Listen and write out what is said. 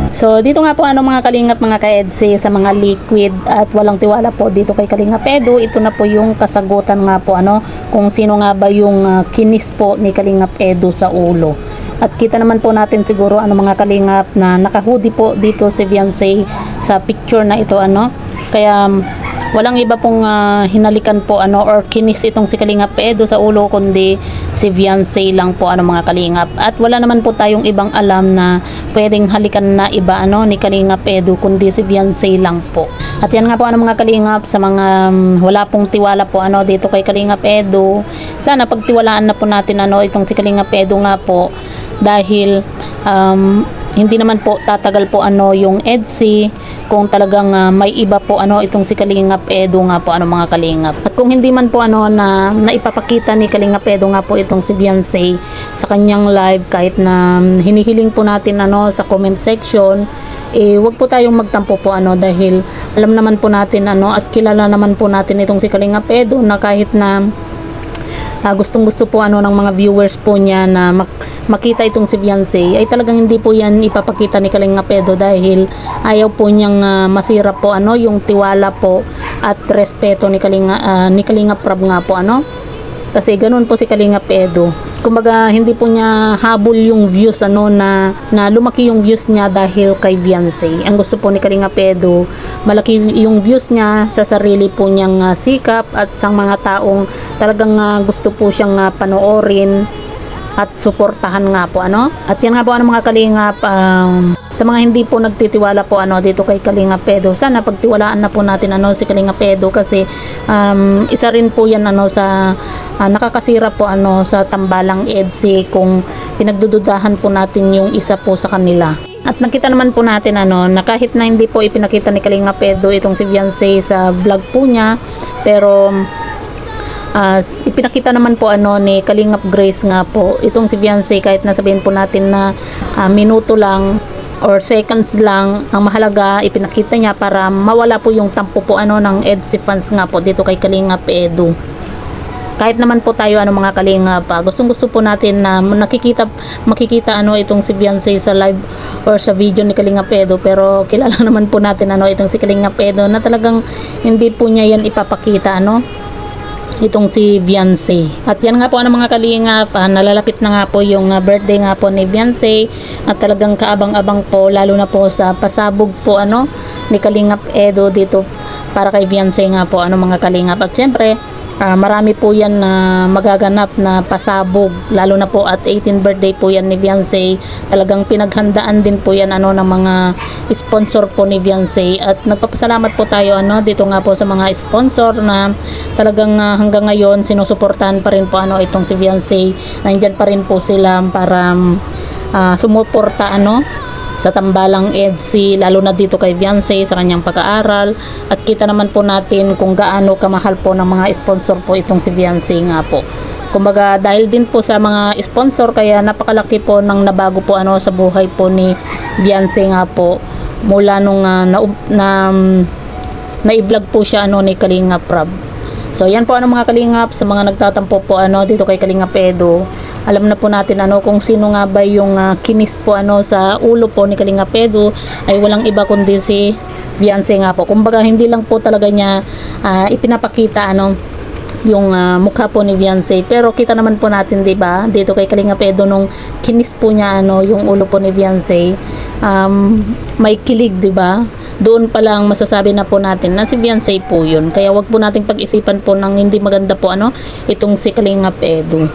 So dito nga po mga kalingap, mga ka-EDSI, sa mga liquid at walang tiwala po dito kay Kalingap Edu, ito na po yung kasagutan nga po kung sino nga ba yung kinis po ni Kalingap Edu sa ulo. At kita naman po natin siguro mga kalingap na naka-hoodie po dito si Viancy sa picture na ito kaya walang iba pong hinalikan po or kinis itong si Kalingap Edu sa ulo kundi si Viancy lang po mga kalingap. At wala naman po tayong ibang alam na pwedeng halikan na iba ni Kalingap Edu kundi si Viancy lang po. At yan nga po mga kalingap, sa mga wala pong tiwala po dito kay Kalingap Edu, sana pagtiwalaan na po natin itong si Kalingap Edu nga po, dahil hindi naman po tatagal po yung EDSI kung talagang may iba po itong si Kalingap Edu nga po mga kalingap. At kung hindi man po na naipapakita ni Kalingap Edu nga po itong si Viancy sa kanyang live, kahit na hinihiling po natin sa comment section, wag po tayong magtampo po dahil alam naman po natin at kilala naman po natin itong si Kalingap Edu, na kahit na gustong gusto po ng mga viewers po niya na makita itong si Viancy, ay talagang hindi po yan ipapakita ni Kalingap Edu dahil ayaw po niyang masira po yung tiwala po at respeto ni Kalingap Rab nga po kasi ganun po si Kalingap Edu. Kumbaga hindi po niya habol yung views na lumaki yung views niya dahil kay Viancy. Ang gusto po ni Kalingap Edu, malaki yung views niya sa sarili po niyang sikap at sa mga taong talagang gusto po siyang panoorin at suportahan nga po At yan nga po mga kalingap, sa mga hindi po nagtitiwala po dito kay Kalingap Edu, sana pagtiwalaan na po natin si Kalingap Edu, kasi isa rin po yan sa nakakasira po sa tambalang EDSI kung pinagdududahan po natin yung isa po sa kanila. At nakita naman po natin na kahit na hindi po ipinakita ni Kalingap Edu itong si Viancy sa vlog po niya, pero ipinakita naman po ni Kalingap Grace nga po itong si Viancy, kahit na sabihin po natin na minuto lang or seconds lang, ang mahalaga ipinakita niya para mawala po yung tampo po ng EDSI fans nga po dito kay Kalingap Edu. Kahit naman po tayo mga kalingap, gustong gusto po natin na makikita itong si Viancy sa live or sa video ni Kalingap Edu, pero kilala naman po natin itong si Kalingap Edu na talagang hindi po niya yan ipapakita itong si Viancy. At yan nga po mga kalingap, nalalapit na nga po yung birthday nga po ni Viancy, at talagang kaabang-abang po, lalo na po sa pasabog po ni Kalingap Edu dito para kay Viancy nga po mga kalingap. At syempre marami po yan na magaganap na pasabog, lalo na po at 18th birthday po yan ni Viancy. Talagang pinaghandaan din po yan ng mga sponsor po ni Viancy, at nagpapasalamat po tayo dito nga po sa mga sponsor na talagang hanggang ngayon sinusuportahan pa rin po itong si Viancy. Nandyan pa rin po sila para sumuporta sa tambalang EDSI, lalo na dito kay Viancy sa kanyang pag-aaral. At kita naman po natin kung gaano kamahal po ng mga sponsor po itong si Viancy nga po. Kumbaga dahil din po sa mga sponsor, kaya napakalaki po ng nabago po sa buhay po ni Viancy nga po, mula nung na-vlog po siya ni Kalingap Rab. So yan po mga kalingap, sa mga nagtatampo po dito kay Kalingap Edu, alam na po natin kung sino nga ba yung kinis po sa ulo po ni Kalingap Edu, ay walang iba kundi si Viancy nga po. Kumbaga hindi lang po talaga niya ipinapakita yung mukha po ni Viancy, pero kita naman po natin diba dito kay Kalingap Edu, nung kinis po niya yung ulo po ni Viancy, may kilig diba. Doon pa lang masasabi na po natin na si Viancy po yun. Kaya wag po nating pag-isipan po ng hindi maganda po itong si Kalingap Edu.